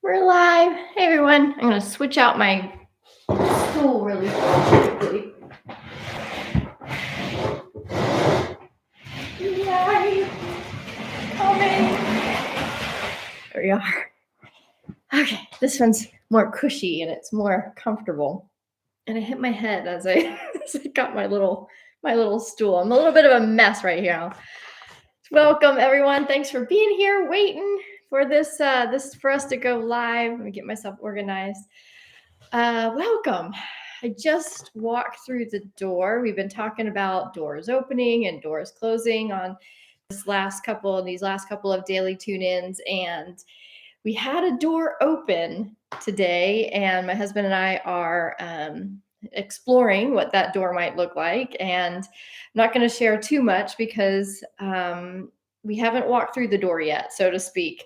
We're live. Hey everyone. I'm going to switch out my stool really quickly. Live. Coming. There we are. Okay, this one's more cushy and it's more comfortable. And I hit my head as I, as I got my little stool. I'm a little bit of a mess right here. Welcome everyone. Thanks for being here, waiting for this for us to go live. Let me get myself organized. Welcome. I just walked through the door. We've been talking about doors opening and doors closing on these last couple of daily tune-ins, and we had a door open today, and my husband and I are exploring what that door might look like. And I'm not going to share too much because we haven't walked through the door yet, so to speak.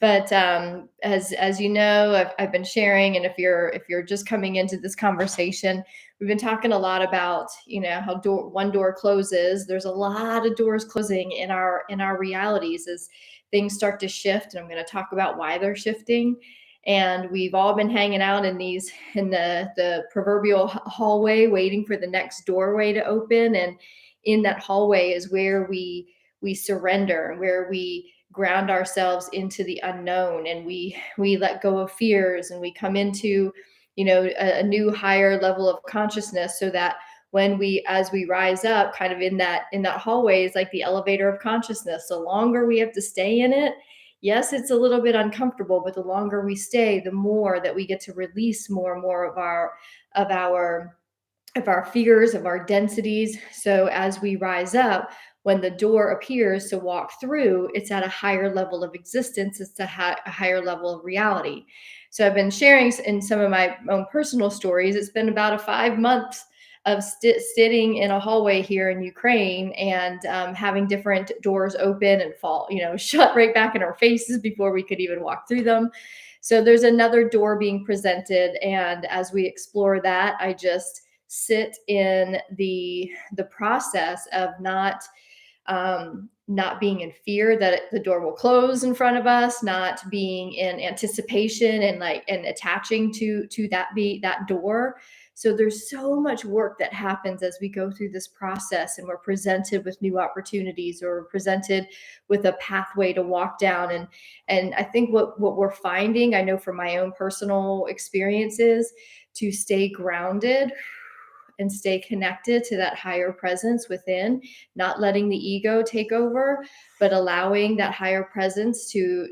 But as you know, I've been sharing, and if you're just coming into this conversation, we've been talking a lot about how one door closes. There's a lot of doors closing in our realities as things start to shift, and I'm going to talk about why they're shifting. And we've all been hanging out in the proverbial hallway, waiting for the next doorway to open. And in that hallway is where we surrender, where we ground ourselves into the unknown, and we let go of fears, and we come into a new higher level of consciousness, so that as we rise up kind of in that hallway is like the elevator of consciousness. The longer we have to stay in it, yes, it's a little bit uncomfortable, but the longer we stay, the more that we get to release more and more of our fears, of our densities. So as we rise up, when the door appears to walk through, it's at a higher level of existence. It's a higher level of reality. So I've been sharing in some of my own personal stories. It's been about a 5 months of sitting in a hallway here in Ukraine, and having different doors open and fall, shut right back in our faces before we could even walk through them. So there's another door being presented, and as we explore that, I just sit in the process of not being in fear that the door will close in front of us, not being in anticipation and attaching to that door. So there's so much work that happens as we go through this process, and we're presented with new opportunities, or we're presented with a pathway to walk down. And I think what we're finding, I know from my own personal experiences, to stay grounded and stay connected to that higher presence within, not letting the ego take over, but allowing that higher presence to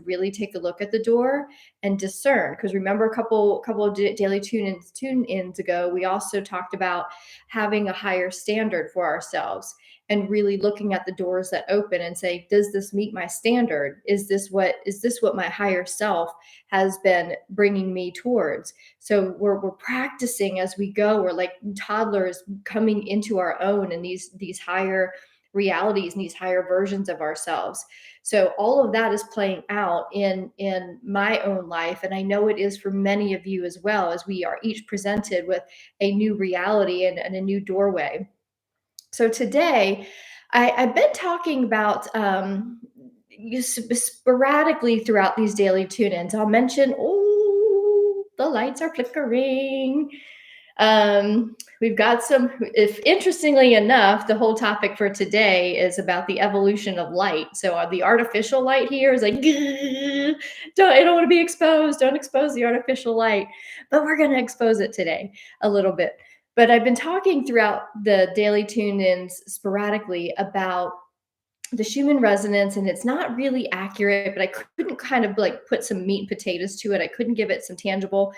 really take a look at the door and discern. Because remember, a couple of daily tune-ins ago, we also talked about having a higher standard for ourselves, and really looking at the doors that open and say, does this meet my standard? Is this what my higher self has been bringing me towards? So we're practicing as we go. We're like toddlers coming into our own in these higher realities and these higher versions of ourselves. So all of that is playing out in my own life, and I know it is for many of you as well, as we are each presented with a new reality and a new doorway. So today, I've been talking about sporadically throughout these daily tune-ins. I'll mention, oh, the lights are flickering. We've got some, if interestingly enough, the whole topic for today is about the evolution of light. So the artificial light here is like, I don't want to be exposed. Don't expose the artificial light. But we're going to expose it today a little bit. But I've been talking throughout the daily tune-ins sporadically about the Schuman resonance, and it's not really accurate, but I couldn't kind of like put some meat and potatoes to it. I couldn't give it some tangible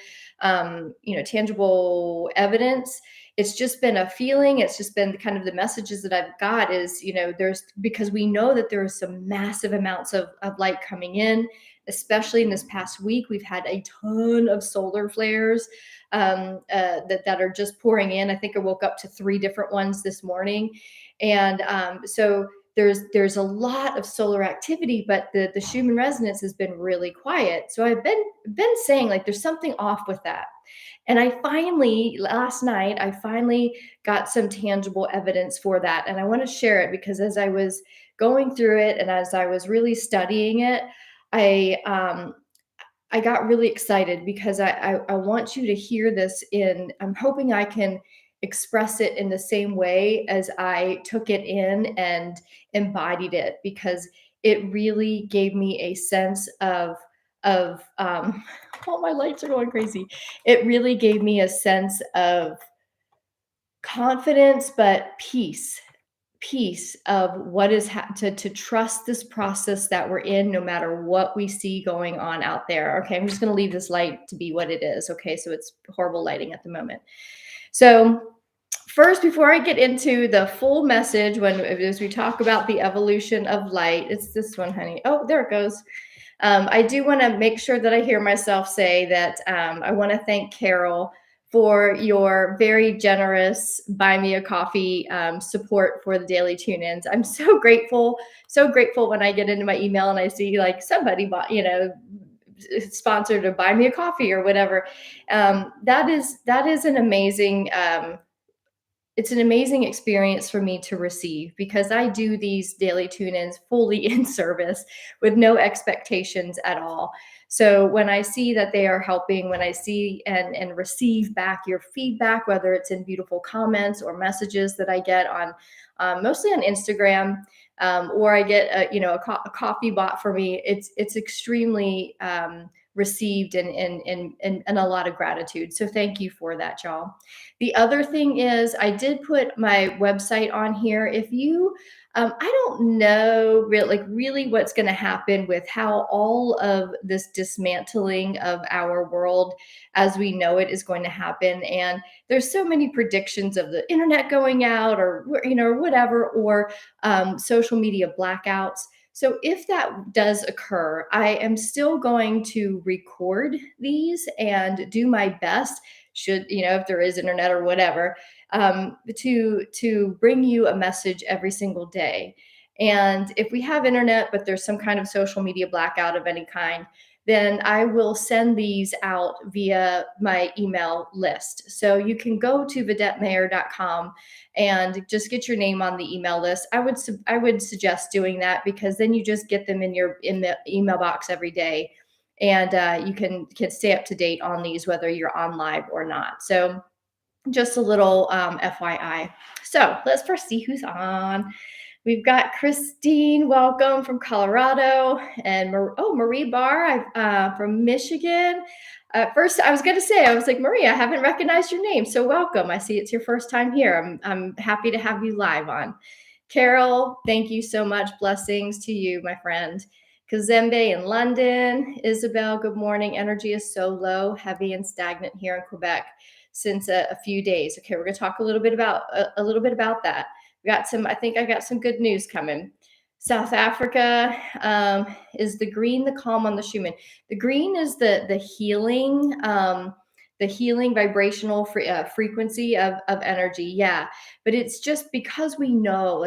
evidence. It's just been a feeling. It's just been kind of the messages that I've got is, there's, because we know that there is some massive amounts of light coming in, especially in this past week. We've had a ton of solar flares that are just pouring in. I think I woke up to 3 different ones this morning. And so there's a lot of solar activity, but the Schumann resonance has been really quiet. So I've been saying, like, there's something off with that. And last night, I finally got some tangible evidence for that. And I want to share it because as I was going through it and as I was really studying it, I I got really excited because I want you to hear this in, I'm hoping I can express it in the same way as I took it in and embodied it, because it really gave me a sense of oh, my lights are going crazy. It really gave me a sense of confidence, but peace of what is to trust this process that we're in, no matter what we see going on out there. Okay, I'm just going to leave this light to be what it is. Okay, so it's horrible lighting at the moment. So first, before I get into the full message, when as we talk about the evolution of light, it's this one, honey. Oh, there it goes. I do want to make sure that I hear myself say that I want to thank Carol for your very generous buy me a coffee support for the daily tune-ins. I'm so grateful when I get into my email and I see like somebody bought, sponsored to buy me a coffee or whatever. That is an amazing it's an amazing experience for me to receive, because I do these daily tune-ins fully in service with no expectations at all. So when I see that they are helping, when I see and receive back your feedback, whether it's in beautiful comments or messages that I get on mostly on Instagram, or I get a coffee bought for me, it's extremely received and a lot of gratitude. So thank you for that, y'all. The other thing is, I did put my website on here. If you, I don't know really what's going to happen with how all of this dismantling of our world as we know it is going to happen. And there's so many predictions of the internet going out, or whatever, or social media blackouts. So if that does occur, I am still going to record these and do my best, should if there is internet or whatever, to bring you a message every single day. And if we have internet but there's some kind of social media blackout of any kind, then I will send these out via my email list. So you can go to videttemeyer.com and just get your name on the email list. I would suggest doing that, because then you just get them in the email box every day, and you can stay up to date on these whether you're on live or not. So just a little FYI. So let's first see who's on. We've got Christine, welcome from Colorado, and Marie Barr from Michigan. First, I was going to say, I was like, Marie, I haven't recognized your name, so welcome. I see it's your first time here. I'm happy to have you live on. Carol, thank you so much. Blessings to you, my friend. Kazembe in London. Isabel, good morning. Energy is so low, heavy, and stagnant here in Quebec since a few days. Okay, we're going to talk a little bit about that. I think I got some good news coming. South Africa is the green, the calm on the Schuman. The green is the healing vibrational frequency of energy. Yeah, but it's just because we know,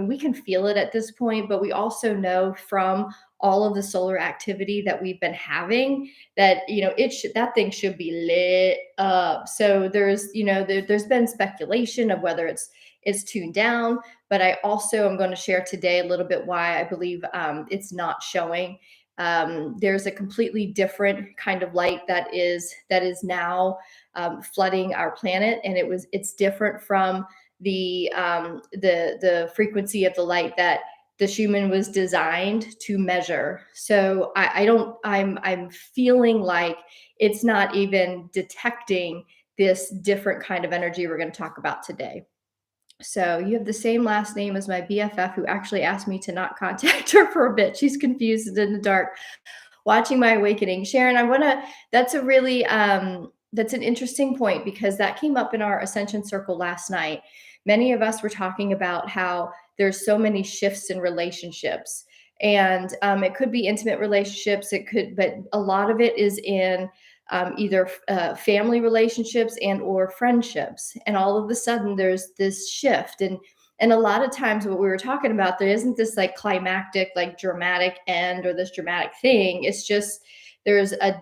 we can feel it at this point, but we also know from all of the solar activity that we've been having that that thing should be lit up. So there's been speculation of whether it's tuned down, but I also am going to share today a little bit why I believe it's not showing. There's a completely different kind of light that is now flooding our planet, and it's different from the frequency of the light that the Schumann was designed to measure. So I'm feeling like it's not even detecting this different kind of energy we're going to talk about today. So you have the same last name as my BFF, who actually asked me to not contact her for a bit. She's confused and in the dark, watching my awakening. Sharon, that's a really, that's an interesting point, because that came up in our Ascension Circle last night. Many of us were talking about how there's so many shifts in relationships, and it could be intimate relationships. But a lot of it is in either family relationships and or friendships. And all of a sudden there's this shift. And a lot of times what we were talking about, there isn't this like climactic, like dramatic end or this dramatic thing. It's just there's a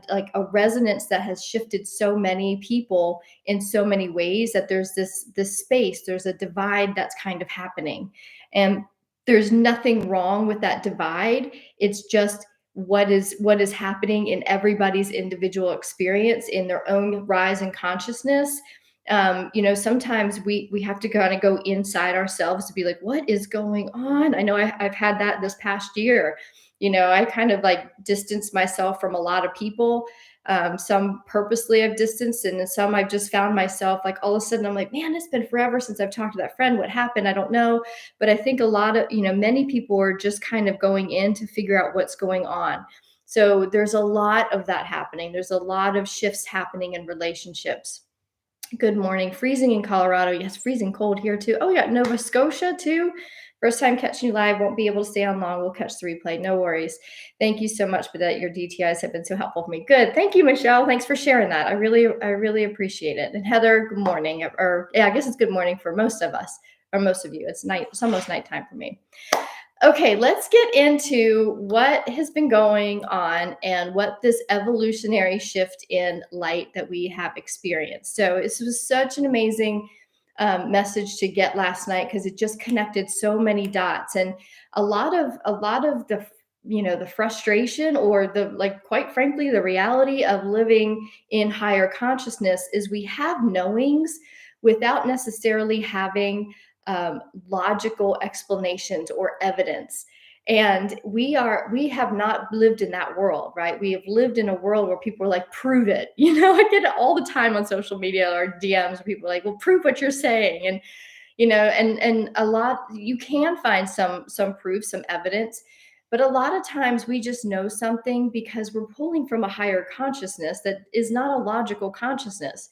resonance that has shifted so many people in so many ways that there's this space, there's a divide that's kind of happening. And there's nothing wrong with that divide. It's just what is happening in everybody's individual experience in their own rise in consciousness. Sometimes we have to kind of go inside ourselves to be like, what is going on? I know I've had that this past year. I kind of like distanced myself from a lot of people. Some purposely I've distanced, and then some I've just found myself like all of a sudden I'm like, man, it's been forever since I've talked to that friend. What happened? I don't know. But I think a lot of, many people are just kind of going in to figure out what's going on. So there's a lot of that happening. There's a lot of shifts happening in relationships. Good morning. Freezing in Colorado. Yes, freezing cold here too. Oh, yeah, Nova Scotia too. First time catching you live. Won't be able to stay on long. We'll catch the replay. No worries. Thank you so much for that. Your DTIs have been so helpful for me. Good. Thank you, Michelle. Thanks for sharing that. I really appreciate it. And Heather, good morning. Or yeah, I guess it's good morning for most of us, or most of you. It's night. It's almost nighttime for me. Okay, let's get into what has been going on and what this evolutionary shift in light that we have experienced. So this was such an amazing message to get last night because it just connected so many dots, and a lot of the the frustration or the, like, quite frankly, the reality of living in higher consciousness is we have knowings without necessarily having logical explanations or evidence. And we have not lived in that world, right? We have lived in a world where people are like, prove it. I get it all the time on social media or DMs where people are like, well, prove what you're saying. And and a lot, you can find some proof, some evidence, but a lot of times we just know something because we're pulling from a higher consciousness that is not a logical consciousness.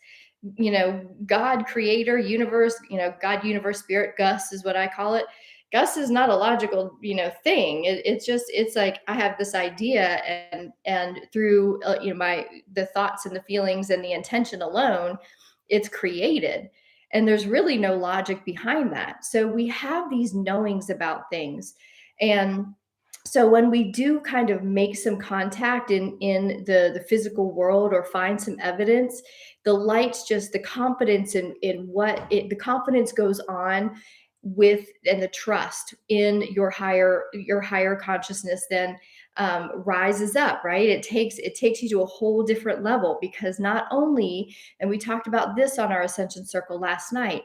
God, creator, universe, God, universe, spirit, Gus is what I call it. Gus is not a logical, thing. It's like I have this idea, and through my the thoughts and the feelings and the intention alone, it's created. And there's really no logic behind that. So we have these knowings about things. And so when we do kind of make some contact in the physical world or find some evidence, the light's just the confidence in what it the confidence goes on with, and the trust in your higher consciousness then rises up, right? It takes you to a whole different level, because not only, and we talked about this on our Ascension Circle last night,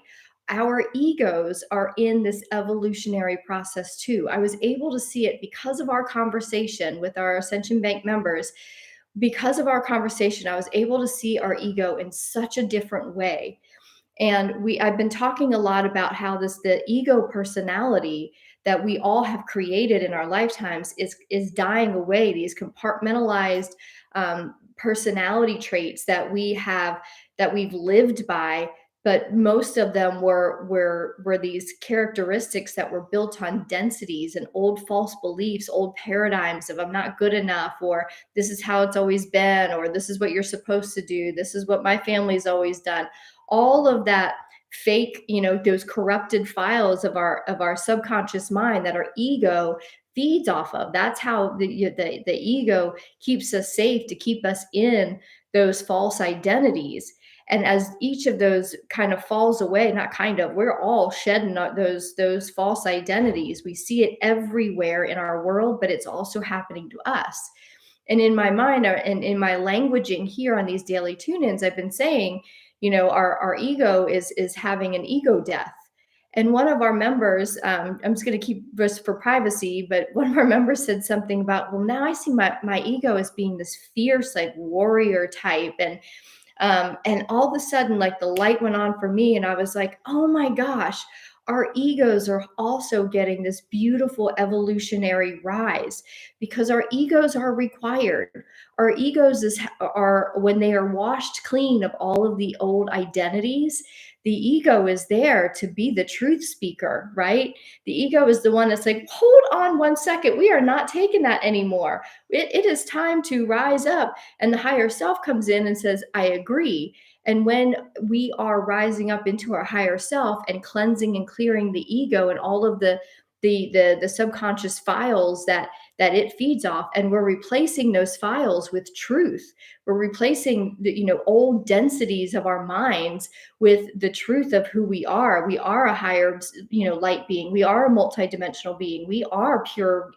our egos are in this evolutionary process too. I was able to see it because of our conversation with our Ascension Bank members. Because of our conversation, I was able to see our ego in such a different way. And I've been talking a lot about how the ego personality that we all have created in our lifetimes is dying away. These compartmentalized personality traits that we've lived by, but most of them were these characteristics that were built on densities and old false beliefs, old paradigms of I'm not good enough, or this is how it's always been, or this is what you're supposed to do, this is what my family's always done. All of that fake, those corrupted files of our subconscious mind that our ego feeds off of. That's how the ego keeps us safe, to keep us in those false identities. And as each of those kind of falls away, not kind of, we're all shedding those false identities. We see it everywhere in our world, but it's also happening to us. And in my mind, and in my languaging here on these daily tune-ins, I've been saying, our ego is having an ego death. And one of our members, I'm just going to keep this for privacy, but one of our members said something about, well, now I see my ego as being this fierce, like, warrior type. And all of a sudden, like, the light went on for me, and I was like, oh my gosh, our egos are also getting this beautiful evolutionary rise, because our egos are required. Our egos are, when they are washed clean of all of the old identities, the ego is there to be the truth speaker, right? The ego is the one that's like, hold on one second, we are not taking that anymore. It is time to rise up. And the higher self comes in and says, I agree. And when we are rising up into our higher self and cleansing and clearing the ego and all of the subconscious files that it feeds off, and we're replacing those files with truth. We're replacing the, old densities of our minds with the truth of who we are. We are a higher, light being. We are a multidimensional being. We are pure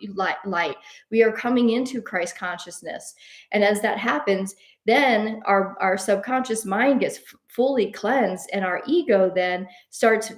light. We are coming into Christ consciousness. And as that happens, then our subconscious mind gets fully cleansed, and our ego then starts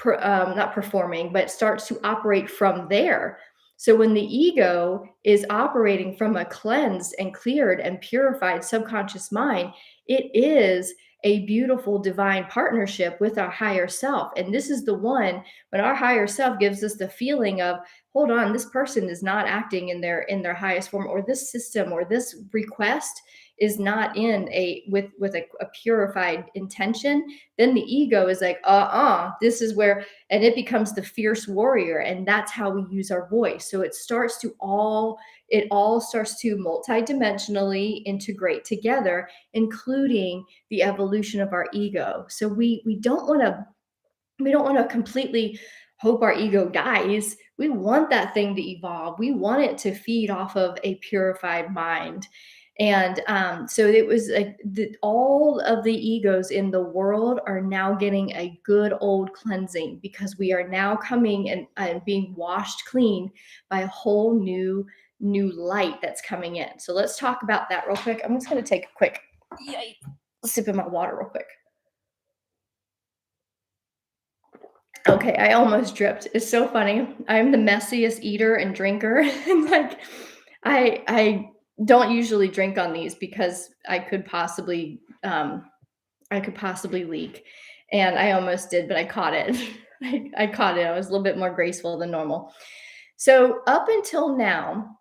not performing, but starts to operate from there. So when the ego is operating from a cleansed and cleared and purified subconscious mind, it is a beautiful divine partnership with our higher self. And this is the one when our higher self gives us the feeling of, hold on, this person is not acting in their highest form, or this system or this request is not in with a purified intention. Then the ego is like, this is where, and it becomes the fierce warrior. And that's how we use our voice. So it all starts to multidimensionally integrate together, including the evolution of our ego. So we don't want to completely hope our ego dies. We want that thing to evolve. We want it to feed off of a purified mind. And so it was like all of the egos in the world are now getting a good old cleansing, because we are now coming and being washed clean by a whole new light that's coming in. So let's talk about that real quick. I'm just going to take a quick sip of my water real quick. Okay, I almost dripped. It's so funny. I'm the messiest eater and drinker. And like I don't usually drink on these because I could possibly leak. And I almost did, but I caught it. I caught it. I was a little bit more graceful than normal. So up until now,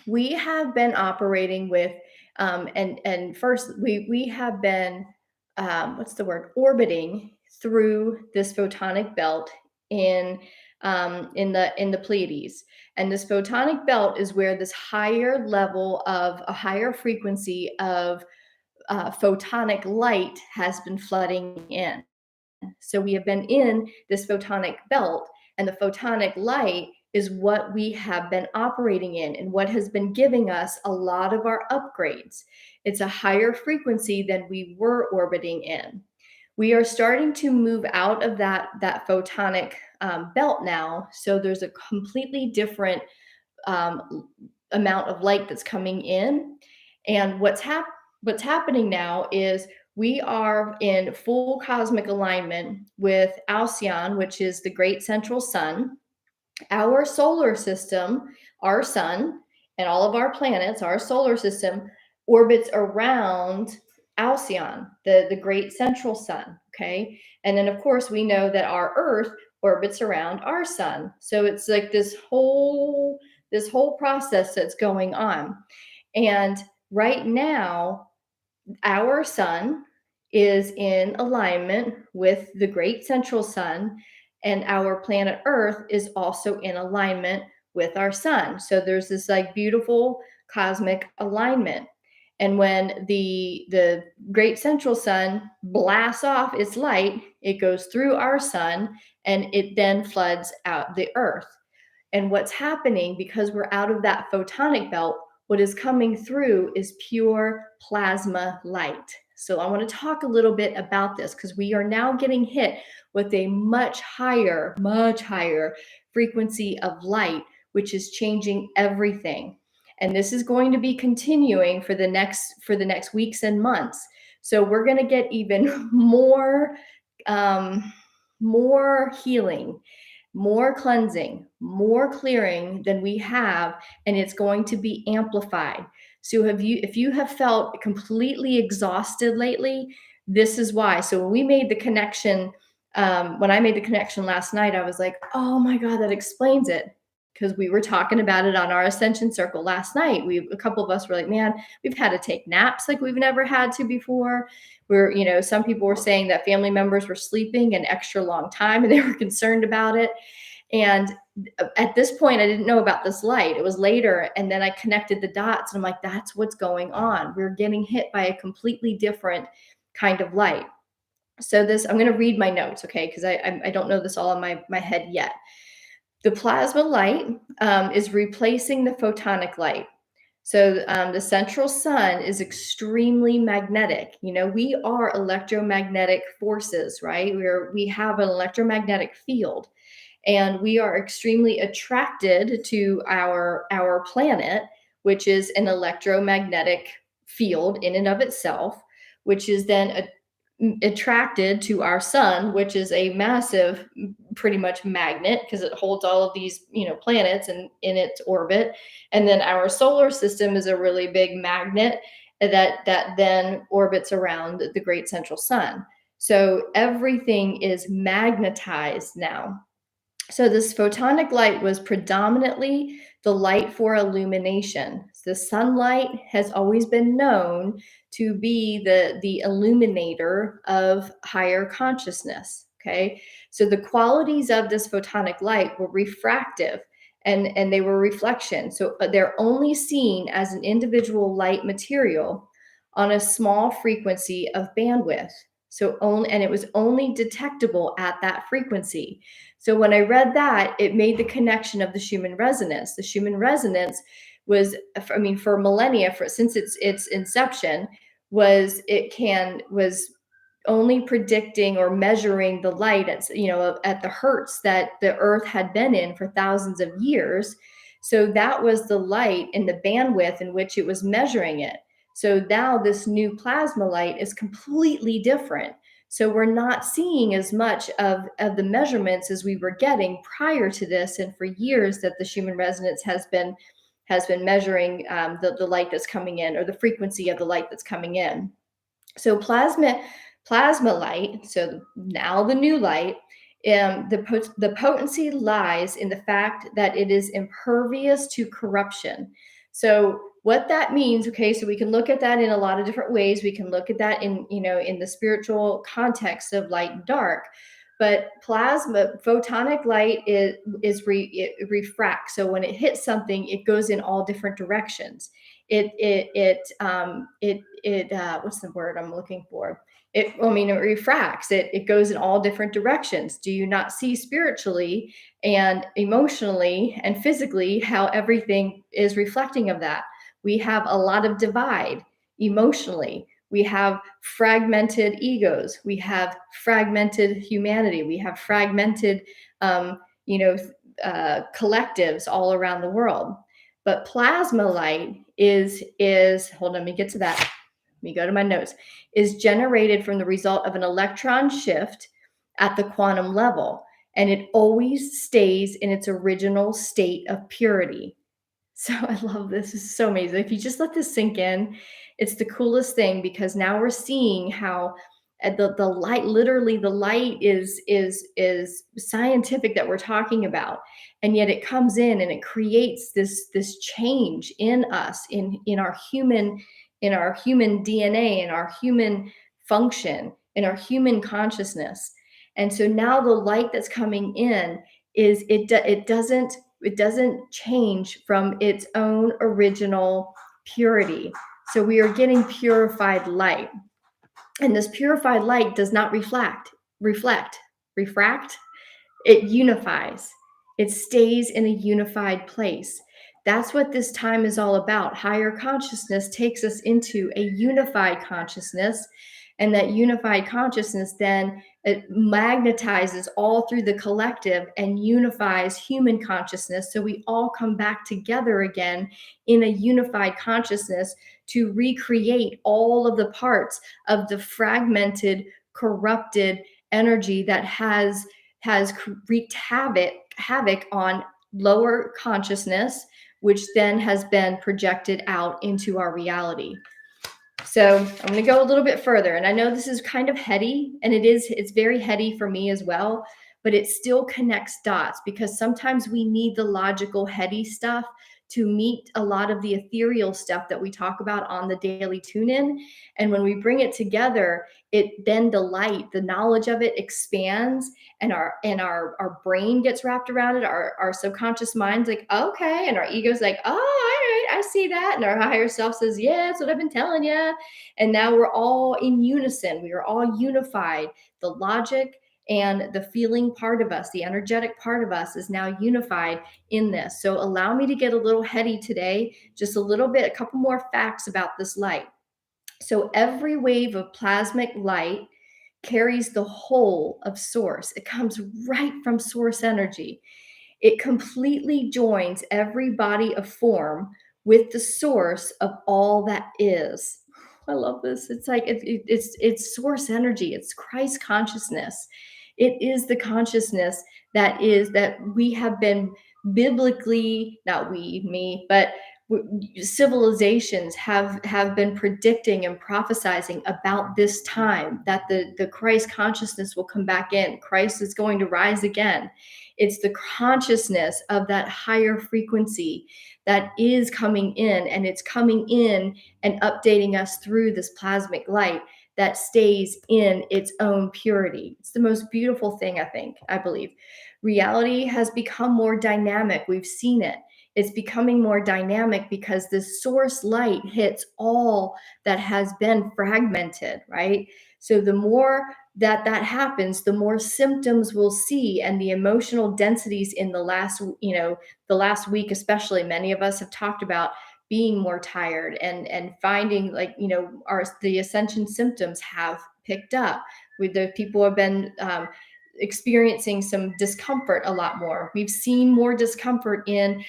we have been operating with and first we have been orbiting through this photonic belt in the Pleiades. And this photonic belt is where this higher level of a higher frequency of photonic light has been flooding in. So we have been in this photonic belt, and the photonic light is what we have been operating in and what has been giving us a lot of our upgrades. It's a higher frequency than we were orbiting in. We are starting to move out of that photonic belt now. So there's a completely different amount of light that's coming in. And what's happening now is we are in full cosmic alignment with Alcyon, which is the great central sun. Our solar system, our sun, and all of our planets, our solar system, orbits around Alcyon, the great central sun. Okay. And then, of course, we know that our Earth orbits around our sun. So it's like this whole process that's going on. And right now, our sun is in alignment with the great central sun, and our planet Earth is also in alignment with our sun. So there's this like beautiful cosmic alignment. And when the great central sun blasts off its light, it goes through our sun and it then floods out the Earth. And what's happening, because we're out of that photonic belt, what is coming through is pure plasma light. So I want to talk a little bit about this, because we are now getting hit with a much higher frequency of light, which is changing everything. And this is going to be continuing for the next weeks and months. So we're going to get even more healing, more cleansing, more clearing than we have, and it's going to be amplified. So if you have felt completely exhausted lately, this is why. So when we made the connection, when I made the connection last night, I was like, oh my God, that explains it. Because we were talking about it on our Ascension Circle last night. A couple of us were like, man, we've had to take naps like we've never had to before. Some people were saying that family members were sleeping an extra long time and they were concerned about it. And at this point, I didn't know about this light. It was later. And then I connected the dots and I'm like, that's what's going on. We're getting hit by a completely different kind of light. So I'm going to read my notes, okay? Because I don't know this all in my head yet. The plasma light is replacing the photonic light. So the central sun is extremely magnetic. You know, we are electromagnetic forces, right? We have an electromagnetic field, and we are extremely attracted to our planet, which is an electromagnetic field in and of itself, which is then attracted to our sun, which is a massive, pretty much magnet, because it holds all of these, you know, planets in its orbit. And then our solar system is a really big magnet that then orbits around the great central sun. So everything is magnetized now. So this photonic light was predominantly the light for illumination. The sunlight has always been known to be the illuminator of higher consciousness. Okay. So the qualities of this photonic light were refractive, and they were reflection. So they're only seen as an individual light material on a small frequency of bandwidth. So only, and it was only detectable at that frequency. So when I read that, it made the connection of the Schuman resonance. The Schuman resonance was, I mean, for millennia, since its inception, was only predicting or measuring the light at, you know, at the hertz that the Earth had been in for thousands of years. So that was the light and the bandwidth in which it was measuring it. So now this new plasma light is completely different. So we're not seeing as much of the measurements as we were getting prior to this, and for years that the Schumann resonance has been measuring the light that's coming in, or the frequency of the light that's coming in. So plasma light. So now the new light. The potency lies in the fact that it is impervious to corruption. So what that means, okay, so we can look at that in a lot of different ways. We can look at that in, you know, in the spiritual context of light and dark. But plasma photonic light it refracts. So when it hits something, it goes in all different directions. What's the word I'm looking for? It refracts. It goes in all different directions. Do you not see spiritually and emotionally and physically how everything is reflecting of that? We have a lot of divide emotionally. We have fragmented egos. We have fragmented humanity. We have fragmented, you know, collectives all around the world. But plasma light is hold on, let me get to that. Let me go to my notes. Is generated from the result of an electron shift at the quantum level, and it always stays in its original state of purity. So I love this. This is so amazing. If you just let this sink in, it's the coolest thing, because now we're seeing how the light, literally the light is scientific that we're talking about, and yet it comes in and it creates this change in us, in our human, in our human DNA, in our human function, in our human consciousness. And so now the light that's coming in is it doesn't change from its own original purity. So we are getting purified light. And this purified light does not refract, it unifies. It stays in a unified place. That's what this time is all about. Higher consciousness takes us into a unified consciousness, and that unified consciousness then it magnetizes all through the collective and unifies human consciousness. So we all come back together again in a unified consciousness to recreate all of the parts of the fragmented, corrupted energy that has wreaked havoc on lower consciousness, which then has been projected out into our reality. So I'm going to go a little bit further. And I know this is kind of heady, and it's very heady for me as well, but it still connects dots, because sometimes we need the logical, heady stuff to meet a lot of the ethereal stuff that we talk about on the daily tune-in. And when we bring it together, then the light, the knowledge of it expands, and our brain gets wrapped around it. Our subconscious mind's like, okay, and our ego's like, oh, all right, I see that. And our higher self says, yeah, that's what I've been telling you. And now we're all in unison. We are all unified. The logic And the feeling part of us, the energetic part of us, is now unified in this. So allow me to get a little heady today, just a little bit, a couple more facts about this light. So every wave of plasmic light carries the whole of source. It comes right from source energy. It completely joins every body of form with the source of all that is. I love this. It's like it's source energy. It's Christ consciousness. It is the consciousness that we have been biblically, not we, me, but civilizations have been predicting and prophesizing about this time, that the Christ consciousness will come back in. Christ is going to rise again. It's the consciousness of that higher frequency that is coming in, and it's coming in and updating us through this plasmic light that stays in its own purity. It's the most beautiful thing, I believe. Reality has become more dynamic. We've seen it. It's becoming more dynamic because this source light hits all that has been fragmented, right? So the more that happens, the more symptoms we'll see, and the emotional densities in the last week, especially, many of us have talked about being more tired and finding, like, the ascension symptoms have picked up. With the people have been experiencing some discomfort a lot more. We've seen more discomfort in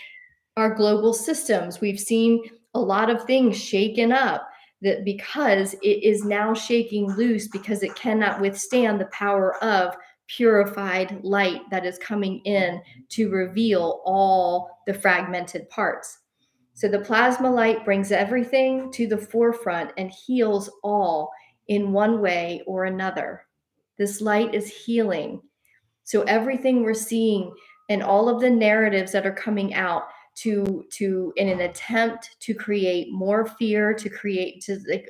our global systems. We've seen a lot of things shaken up, that because it is now shaking loose, because it cannot withstand the power of purified light that is coming in to reveal all the fragmented parts. So the plasma light brings everything to the forefront and heals all in one way or another. This light is healing. So everything we're seeing and all of the narratives that are coming out in an attempt to create more fear,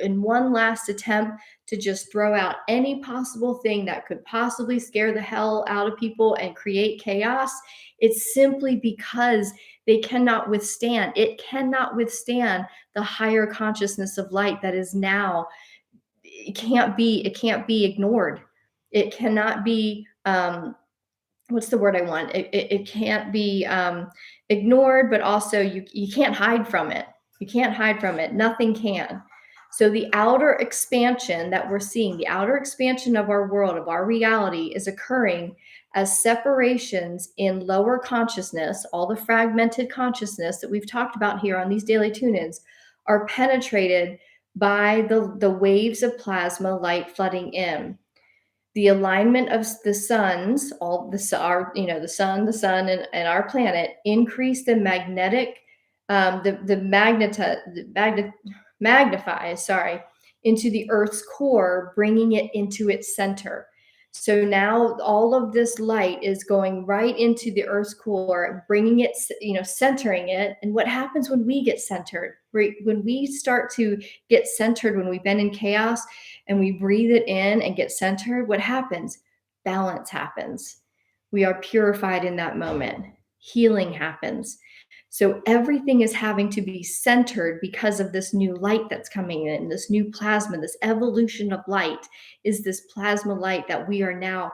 in one last attempt to just throw out any possible thing that could possibly scare the hell out of people and create chaos. It's simply because it cannot withstand the higher consciousness of light that is now. It can't be ignored. It cannot be what's the word I want? It can't be ignored, but also you can't hide from it. You can't hide from it. Nothing can. So the outer expansion that we're seeing, the outer expansion of our world, of our reality, is occurring as separations in lower consciousness, all the fragmented consciousness that we've talked about here on these daily tune-ins, are penetrated by the waves of plasma light flooding in. The alignment of the suns, the sun, and our planet increase the magnetic, magnifies, into the Earth's core, bringing it into its center. So now all of this light is going right into the Earth's core, bringing it, centering it. And what happens when we get centered? When we start to get centered, when we've been in chaos and we breathe it in and get centered, what happens? Balance happens. We are purified in that moment. Healing happens. So everything is having to be centered because of this new light that's coming in, this new plasma, this evolution of light is this plasma light that we are now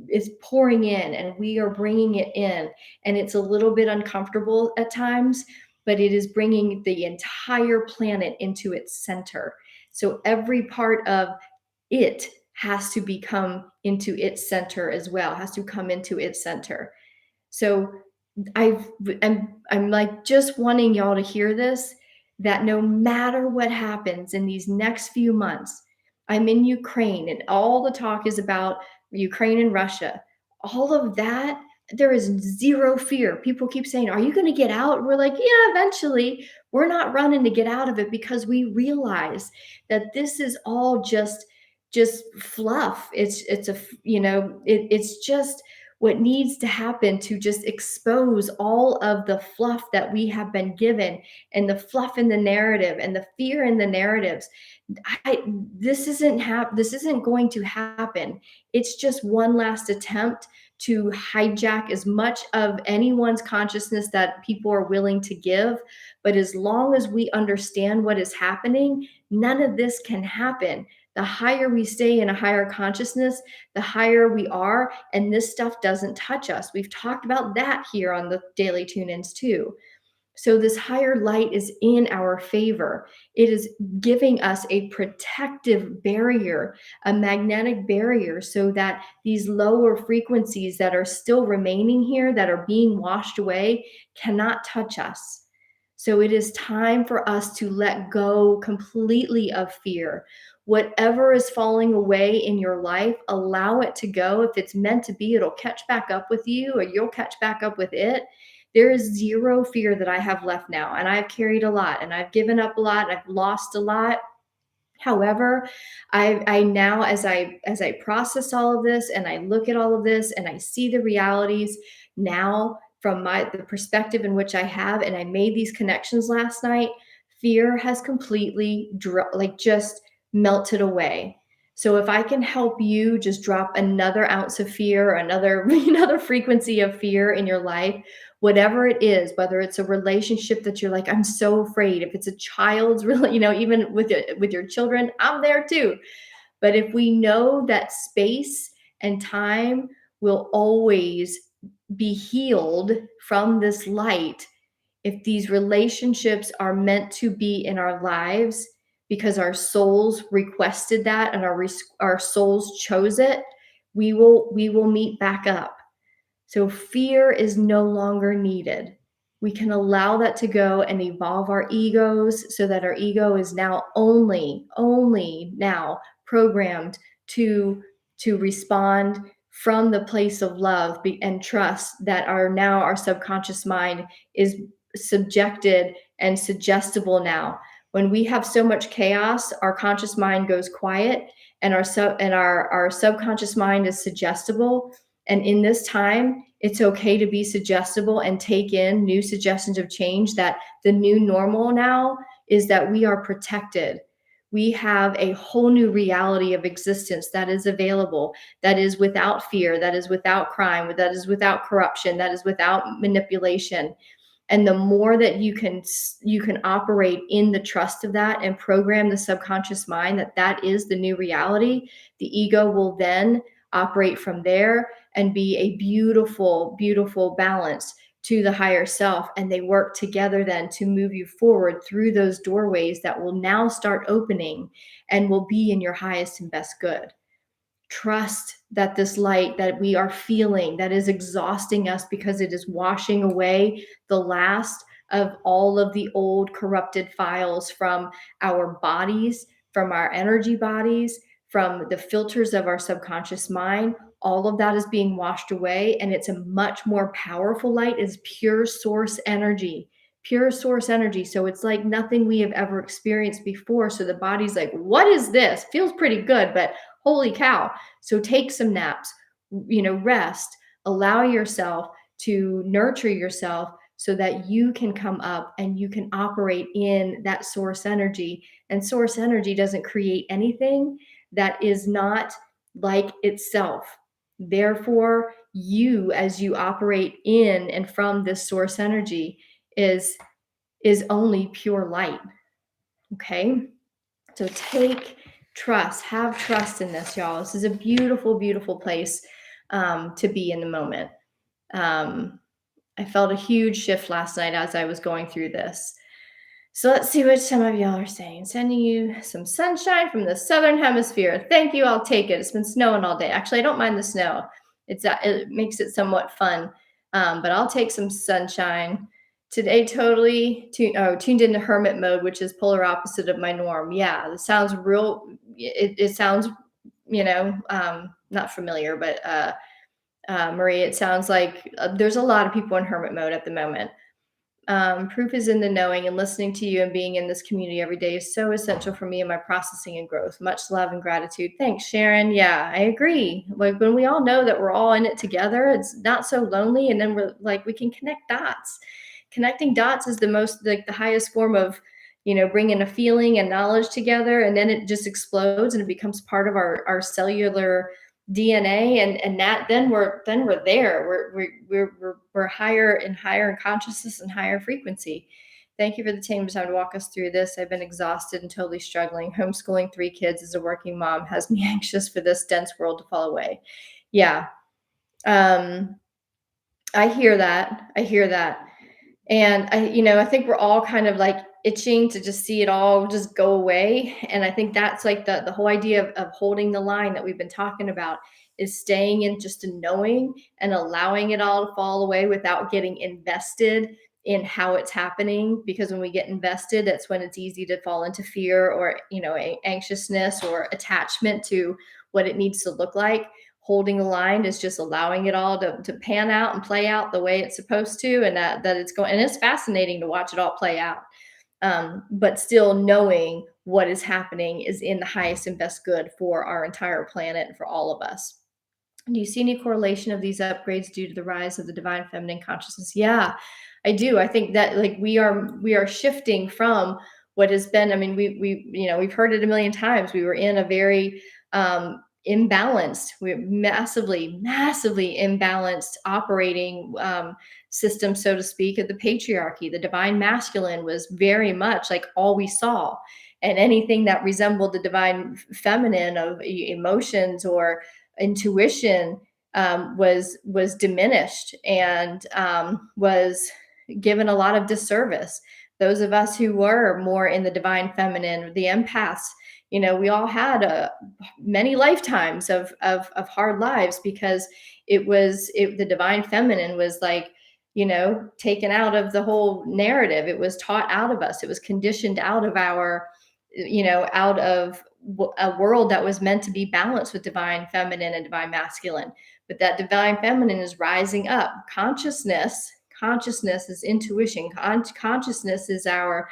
is pouring in, and we are bringing it in. And it's a little bit uncomfortable at times, but it is bringing the entire planet into its center. So every part of it has to become into its center as well, has to come into its center. So I'm like just wanting y'all to hear this, that no matter what happens in these next few months, I'm in Ukraine and all the talk is about Ukraine and Russia. All of that, there is zero fear. People keep saying, "Are you going to get out?" We're like, "Yeah, eventually." We're not running to get out of it because we realize that this is all just fluff. It's just what needs to happen to just expose all of the fluff that we have been given, and the fluff in the narrative and the fear in the narratives. This isn't going to happen. It's just one last attempt to hijack as much of anyone's consciousness that people are willing to give. But as long as we understand what is happening, none of this can happen. The higher we stay in a higher consciousness, the higher we are, and this stuff doesn't touch us. We've talked about that here on the daily tune-ins too. So this higher light is in our favor. It is giving us a protective barrier, a magnetic barrier, so that these lower frequencies that are still remaining here, that are being washed away, cannot touch us. So it is time for us to let go completely of fear. Whatever is falling away in your life, allow it to go. If it's meant to be, it'll catch back up with you, or you'll catch back up with it. There is zero fear that I have left now, and I've carried a lot, and I've given up a lot, and I've lost a lot. However, I now, as I process all of this, and I look at all of this, and I see the realities now from the perspective in which I have, and I made these connections last night, fear has completely just melted away. So if I can help you just drop another ounce of fear, or another frequency of fear in your life, whatever it is, whether it's a relationship that you're like, I'm so afraid, if it's a child's really, even with your children, I'm there too. But if we know that space and time will always be healed from this light, if these relationships are meant to be in our lives because our souls requested that, and our souls chose it, we will meet back up. So fear is no longer needed. We can allow that to go and evolve our egos, so that our ego is now only now programmed to respond from the place of love and trust, that our subconscious mind is subjected and suggestible now. When we have so much chaos, our conscious mind goes quiet, and our subconscious mind is suggestible. And in this time, it's okay to be suggestible and take in new suggestions of change. That the new normal now is that we are protected. We have a whole new reality of existence that is available, that is without fear, that is without crime, that is without corruption, that is without manipulation. And the more that you can operate in the trust of that, and program the subconscious mind that is the new reality, the ego will then operate from there and be a beautiful, beautiful balance to the higher self. And they work together then to move you forward through those doorways that will now start opening and will be in your highest and best good. Trust that this light that we are feeling, that is exhausting us because it is washing away the last of all of the old corrupted files from our bodies, from our energy bodies, from the filters of our subconscious mind. All of that is being washed away, and it's a much more powerful light. Is pure source energy. Pure source energy. So it's like nothing we have ever experienced before. So the body's like, what is this? Feels pretty good, but holy cow. So take some naps, rest, allow yourself to nurture yourself, so that you can come up and you can operate in that source energy. And source energy doesn't create anything that is not like itself. Therefore, you, as you operate in and from this source energy, is only pure light. Okay? So have trust in this, y'all. This is a beautiful, beautiful place to be in the moment. I felt a huge shift last night as I was going through this. So let's see what some of y'all are saying. Sending you some sunshine from the southern hemisphere. Thank you. I'll take it. It's been snowing all day. Actually, I don't mind the snow. It makes it somewhat fun. But I'll take some sunshine. Today, totally tuned into hermit mode, which is polar opposite of my norm. Yeah, it sounds real. It sounds, not familiar, but Marie, it sounds like there's a lot of people in hermit mode at the moment. Proof is in the knowing, and listening to you and being in this community every day is so essential for me in my processing and growth. Much love and gratitude. Thanks, Sharon. Yeah, I agree. Like when we all know that we're all in it together, it's not so lonely. And then we're like, we can connect dots. Connecting dots is the highest form of, bringing a feeling and knowledge together. And then it just explodes and it becomes part of our cellular DNA, and that then we're there. We're higher and higher in consciousness and higher frequency. Thank you for the time to walk us through this. I've been exhausted and totally struggling. Homeschooling 3 kids as a working mom has me anxious for this dense world to fall away. Yeah. Um, I hear that. I hear that. And I think we're all kind of like itching to just see it all just go away. And I think that's like the whole idea of holding the line that we've been talking about, is staying in just a knowing and allowing it all to fall away without getting invested in how it's happening. Because when we get invested, that's when it's easy to fall into fear or, anxiousness or attachment to what it needs to look like. Holding the line is just allowing it all to pan out and play out the way it's supposed to, and that it's going, and it's fascinating to watch it all play out. But still knowing what is happening is in the highest and best good for our entire planet and for all of us. Do you see any correlation of these upgrades due to the rise of the divine feminine consciousness? Yeah, I do. I think that like we are shifting from what has been. I mean, we've heard it a million times. We were in a very imbalanced, we're massively imbalanced operating system, so to speak, of the patriarchy. The divine masculine was very much like all we saw, and anything that resembled the divine feminine of emotions or intuition was diminished and was given a lot of disservice. Those of us who were more in the divine feminine, the empaths, we all had many lifetimes of hard lives, because the divine feminine was like, taken out of the whole narrative. It was taught out of us. It was conditioned out of out of a world that was meant to be balanced with divine feminine and divine masculine. But that divine feminine is rising up. Consciousness is intuition. Consciousness is our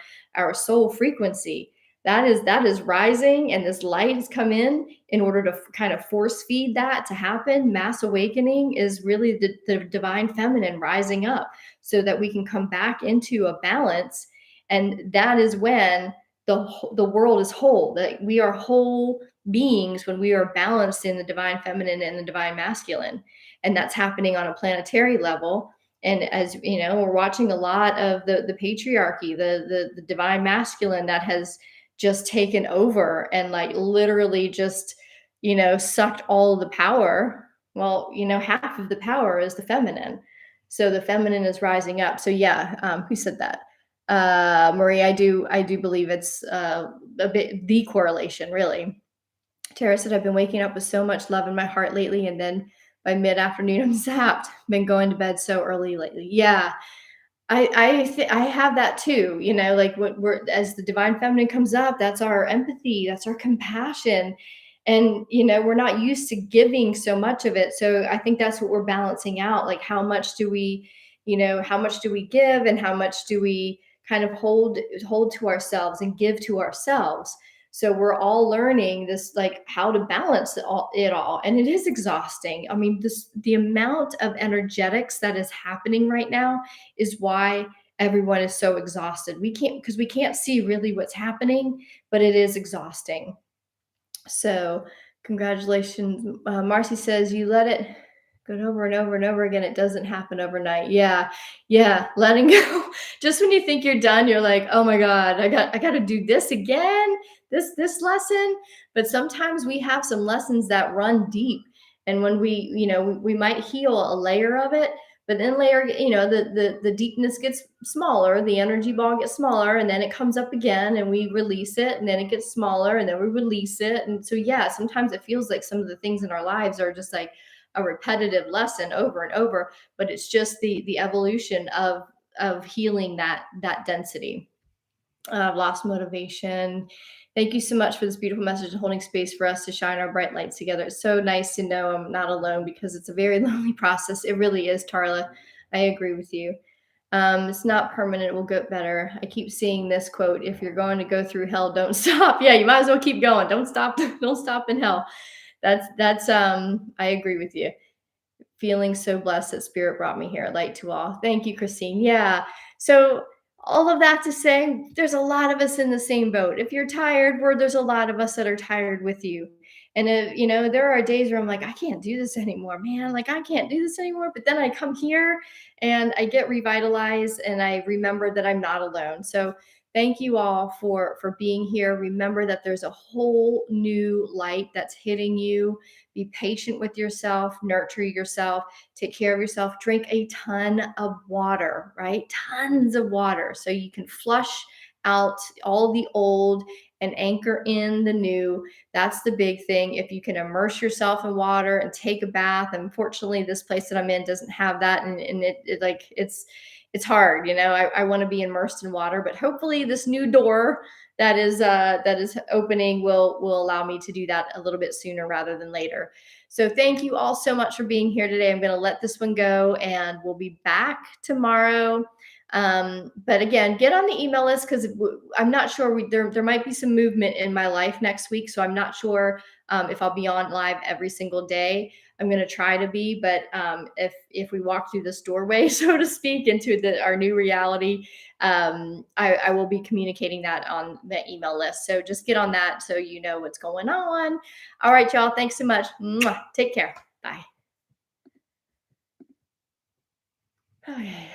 soul frequency. That is rising, and this light has come in order to kind of force feed that to happen. Mass awakening is really the divine feminine rising up, so that we can come back into a balance. And that is when the world is whole. That we are whole beings when we are balanced in the divine feminine and the divine masculine. And that's happening on a planetary level. And as you know, we're watching a lot of the patriarchy, the divine masculine that has just taken over and like literally just sucked all of the power. Well, half of the power is the feminine, so the feminine is rising up. So yeah, who said that? Marie, I do believe it's a bit the correlation, really. Tara said, I've been waking up with so much love in my heart lately, and then by mid-afternoon I'm zapped. Been going to bed so early lately. Yeah, I have that too. Like what we're as the divine feminine comes up, that's our empathy, that's our compassion. And we're not used to giving so much of it. So I think that's what we're balancing out. Like how much do we give, and how much do we kind of hold to ourselves and give to ourselves. So we're all learning this, like how to balance it all, and it is exhausting. I mean, the amount of energetics that is happening right now is why everyone is so exhausted. We can't see really what's happening, but it is exhausting. So congratulations. Marcy says, you let it go over and over and over again. It doesn't happen overnight. Yeah. Yeah. Letting go. Just when you think you're done, you're like, oh my God, I got to do this again, this lesson. But sometimes we have some lessons that run deep. And when we might heal a layer of it, but then layer, the deepness gets smaller, the energy ball gets smaller, and then it comes up again and we release it, and then it gets smaller and then we release it. And so yeah, sometimes it feels like some of the things in our lives are just like a repetitive lesson over and over, but it's just the evolution of healing that density. Lost motivation. Thank you so much for this beautiful message and holding space for us to shine our bright lights together. It's so nice to know I'm not alone, because it's a very lonely process. It really is, Tarla. I agree with you. It's not permanent. It will get better. I keep seeing this quote: if you're going to go through hell, don't stop. Yeah, you might as well keep going. Don't stop. Don't stop in hell. That's I agree with you. Feeling so blessed that spirit brought me here. Light to all. Thank you, Christine. Yeah. So all of that to say, there's a lot of us in the same boat. If you're tired, there's a lot of us that are tired with you. And there are days where I'm like, I can't do this anymore, man. Like, I can't do this anymore. But then I come here and I get revitalized, and I remember that I'm not alone. So thank you all for being here. Remember that there's a whole new light that's hitting you. Be patient with yourself, nurture yourself, take care of yourself, drink a ton of water, right? Tons of water so you can flush out all the old and anchor in the new. That's the big thing. If you can immerse yourself in water and take a bath, unfortunately, this place that I'm in doesn't have that, and it's hard. I want to be immersed in water, but hopefully, this new door that is opening will allow me to do that a little bit sooner rather than later. So thank you all so much for being here today. I'm going to let this one go, and we'll be back tomorrow. But again, get on the email list, because I'm not sure, there might be some movement in my life next week. So I'm not sure if I'll be on live every single day. I'm going to try to be, but if we walk through this doorway, so to speak, into our new reality, I will be communicating that on the email list. So just get on that so you know what's going on. All right, y'all. Thanks so much. Mwah. Take care. Bye. Okay.